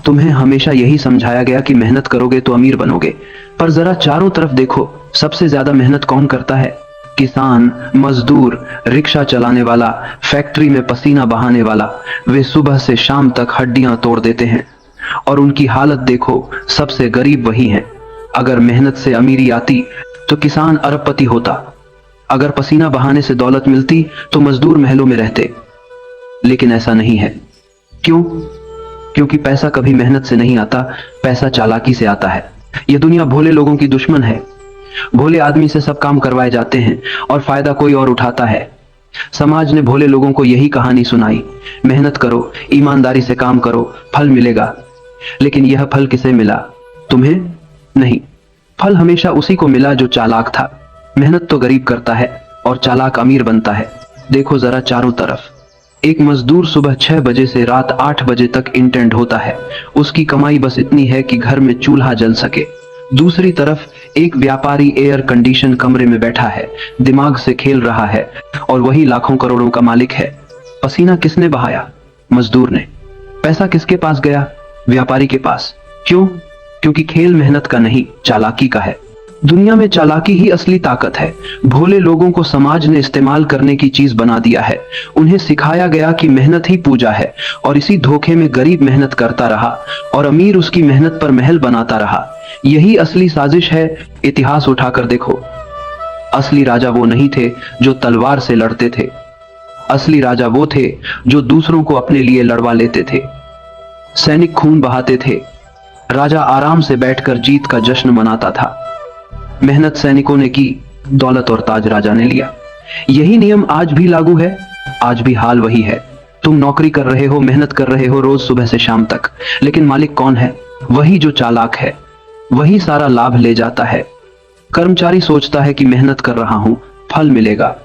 तुम्हें हमेशा यही समझाया गया कि मेहनत करोगे तो अमीर बनोगे, पर जरा चारों तरफ देखो, सबसे ज्यादा मेहनत कौन करता है? किसान, मजदूर, रिक्शा चलाने वाला, फैक्ट्री में पसीना बहाने वाला। वे सुबह से शाम तक हड्डियां तोड़ देते हैं, और उनकी हालत देखो, सबसे गरीब वही है। अगर मेहनत से अमीरी आती तो किसान अरबपति होता, अगर पसीना बहाने से दौलत मिलती तो मजदूर महलों में रहते। लेकिन ऐसा नहीं है। क्यों? क्योंकि पैसा कभी मेहनत से नहीं आता, पैसा चालाकी से आता है। यह दुनिया भोले लोगों की दुश्मन है। भोले आदमी से सब काम करवाए जाते हैं और फायदा कोई और उठाता है। समाज ने भोले लोगों को यही कहानी सुनाई, मेहनत करो, ईमानदारी से काम करो, फल मिलेगा। लेकिन यह फल किसे मिला? तुम्हें नहीं। फल हमेशा उसी को मिला जो चालाक था। मेहनत तो गरीब करता है और चालाक अमीर बनता है। देखो जरा चारों तरफ। एक मजदूर सुबह 6 बजे से रात 8 बजे तक इंटेंड होता है। उसकी कमाई बस इतनी है कि घर में चूल्हा जल सके। दूसरी तरफ एक व्यापारी एयर कंडीशन कमरे में बैठा है, दिमाग से खेल रहा है, और वही लाखों करोड़ों का मालिक है। पसीना किसने बहाया? मजदूर ने। पैसा किसके पास गया? व्यापारी के पास। क्यों? क्योंकि खेल मेहनत का नहीं, चालाकी का है। दुनिया में चालाकी ही असली ताकत है। भोले लोगों को समाज ने इस्तेमाल करने की चीज बना दिया है। उन्हें सिखाया गया कि मेहनत ही पूजा है, और इसी धोखे में गरीब मेहनत करता रहा और अमीर उसकी मेहनत पर महल बनाता रहा। यही असली साजिश है। इतिहास उठाकर देखो। असली राजा वो नहीं थे जो तलवार से लड़ते थे। असली राजा वो थे जो दूसरों को अपने लिए लड़वा लेते थे। सैनिक खून बहाते थे, राजा आराम से बैठकर जीत का जश्न मनाता था। मेहनत सैनिकों ने की, दौलत और ताज राजा ने लिया। यही नियम आज भी लागू है। आज भी हाल वही है। तुम नौकरी कर रहे हो, मेहनत कर रहे हो रोज सुबह से शाम तक, लेकिन मालिक कौन है? वही जो चालाक है। वही सारा लाभ ले जाता है। कर्मचारी सोचता है कि मेहनत कर रहा हूं, फल मिलेगा,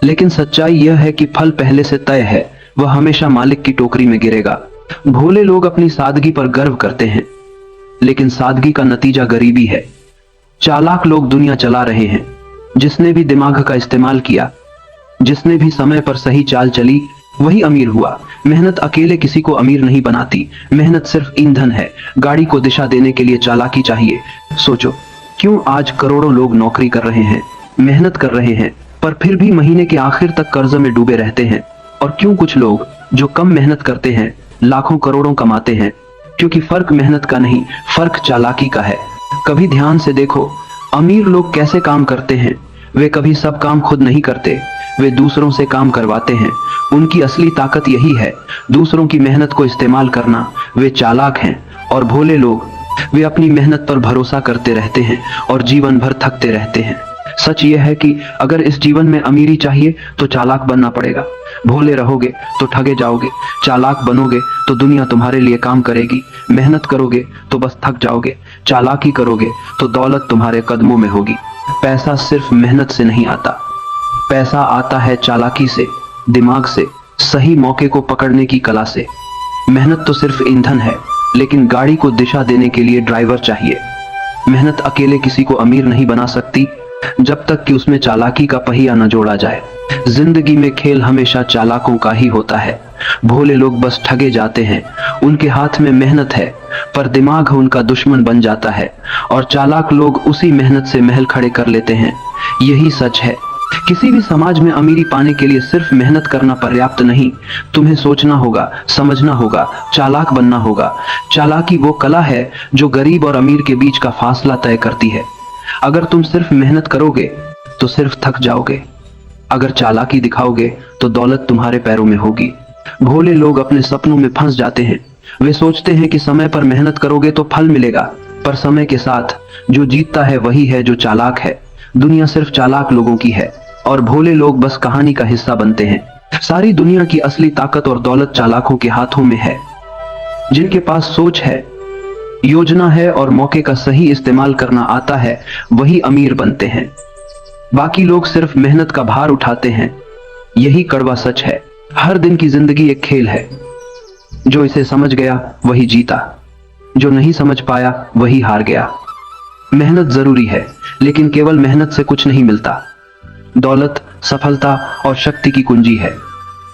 लेकिन सच्चाई यह है कि फल पहले से तय है। वह हमेशा मालिक की टोकरी में गिरेगा। भोले लोग अपनी सादगी पर गर्व करते हैं, लेकिन सादगी का नतीजा गरीबी है। चालाक लोग दुनिया चला रहे हैं। जिसने भी दिमाग का इस्तेमाल किया, जिसने भी समय पर सही चाल चली, वही अमीर हुआ। मेहनत अकेले किसी को अमीर नहीं बनाती। मेहनत सिर्फ ईंधन है। गाड़ी को दिशा देने के लिए चालाकी चाहिए। सोचो, क्यों आज करोड़ों लोग नौकरी कर रहे हैं, मेहनत कर रहे हैं, पर फिर भी महीने के आखिर तक कर्ज में डूबे रहते हैं? और क्यों कुछ लोग जो कम मेहनत करते हैं लाखों करोड़ों कमाते हैं? क्योंकि फर्क मेहनत का नहीं, फर्क चालाकी का है। कभी ध्यान से देखो, अमीर लोग कैसे काम करते हैं। वे कभी सब काम खुद नहीं करते, वे दूसरों से काम करवाते हैं। उनकी असली ताकत यही है, दूसरों की मेहनत को इस्तेमाल करना। वे चालाक हैं। और भोले लोग, वे अपनी मेहनत पर भरोसा करते रहते हैं और जीवन भर थकते रहते हैं। सच यह है कि अगर इस जीवन में अमीरी चाहिए तो चालाक बनना पड़ेगा। भोले रहोगे तो ठगे जाओगे, चालाक बनोगे तो दुनिया तुम्हारे लिए काम करेगी। मेहनत करोगे तो बस थक जाओगे, चालाकी करोगे तो दौलत तुम्हारे कदमों में होगी। पैसा सिर्फ मेहनत से नहीं आता, पैसा आता है चालाकी से, दिमाग से, सही मौके को पकड़ने की कला से। मेहनत तो सिर्फ ईंधन है, लेकिन गाड़ी को दिशा देने के लिए ड्राइवर चाहिए। मेहनत अकेले किसी को अमीर नहीं बना सकती, जब तक कि उसमें चालाकी का पहिया न जोड़ा जाए। जिंदगी में खेल हमेशा चालाकों का ही होता है। भोले लोग बस ठगे जाते हैं। उनके हाथ में मेहनत है, पर दिमाग उनका दुश्मन बन जाता है, और चालाक लोग उसी मेहनत से महल खड़े कर लेते हैं। यही सच है। किसी भी समाज में अमीरी पाने के लिए सिर्फ मेहनत करना पर्याप्त नहीं। तुम्हें सोचना होगा, समझना होगा, चालाक बनना होगा। चालाकी वो कला है जो गरीब और अमीर के बीच का फासला तय करती है। अगर तुम सिर्फ मेहनत करोगे तो सिर्फ थक जाओगे। अगर चालाकी दिखाओगे तो दौलत तुम्हारे पैरों में होगी। भोले लोग अपने सपनों में फंस जाते हैं। वे सोचते हैं कि समय पर मेहनत करोगे तो फल मिलेगा, पर समय के साथ जो जीतता है वही है जो चालाक है। दुनिया सिर्फ चालाक लोगों की है, और भोले लोग बस कहानी का हिस्सा बनते हैं। सारी दुनिया की असली ताकत और दौलत चालाकों के हाथों में है। जिनके पास सोच है, योजना है और मौके का सही इस्तेमाल करना आता है, वही अमीर बनते हैं। बाकी लोग सिर्फ मेहनत का भार उठाते हैं। यही कड़वा सच है। हर दिन की जिंदगी एक खेल है। जो इसे समझ गया वही जीता, जो नहीं समझ पाया वही हार गया। मेहनत जरूरी है, लेकिन केवल मेहनत से कुछ नहीं मिलता। दौलत, सफलता और शक्ति की कुंजी है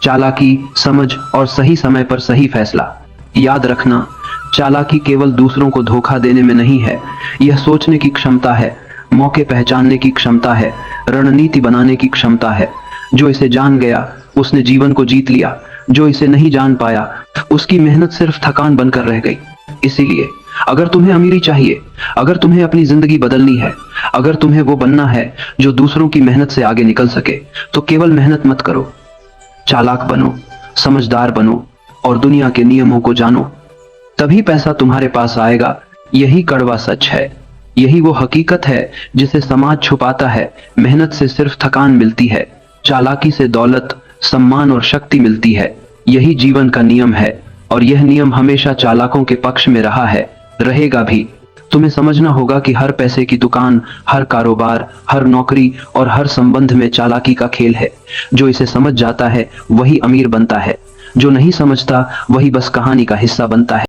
चालाकी, समझ और सही समय पर सही फैसला। याद रखना, चालाकी केवल दूसरों को धोखा देने में नहीं है, यह सोचने की क्षमता है, मौके पहचानने की क्षमता है, रणनीति बनाने की क्षमता है। जो इसे जान गया उसने जीवन को जीत लिया, जो इसे नहीं जान पाया उसकी मेहनत सिर्फ थकान बनकर रह गई। इसीलिए अगर तुम्हें अमीरी चाहिए, अगर तुम्हें अपनी जिंदगी बदलनी है, अगर तुम्हें वो बनना है जो दूसरों की मेहनत से आगे निकल सके, तो केवल मेहनत मत करो, चालाक बनो, समझदार बनो और दुनिया के नियमों को जानो। तभी पैसा तुम्हारे पास आएगा। यही कड़वा सच है, यही वो हकीकत है जिसे समाज छुपाता है। मेहनत से सिर्फ थकान मिलती है, चालाकी से दौलत, सम्मान और शक्ति मिलती है। यही जीवन का नियम है और यह नियम हमेशा चालाकों के पक्ष में रहा है, रहेगा भी। तुम्हें समझना होगा कि हर पैसे की दुकान, हर कारोबार, हर नौकरी और हर संबंध में चालाकी का खेल है। जो इसे समझ जाता है वही अमीर बनता है, जो नहीं समझता वही बस कहानी का हिस्सा बनता है।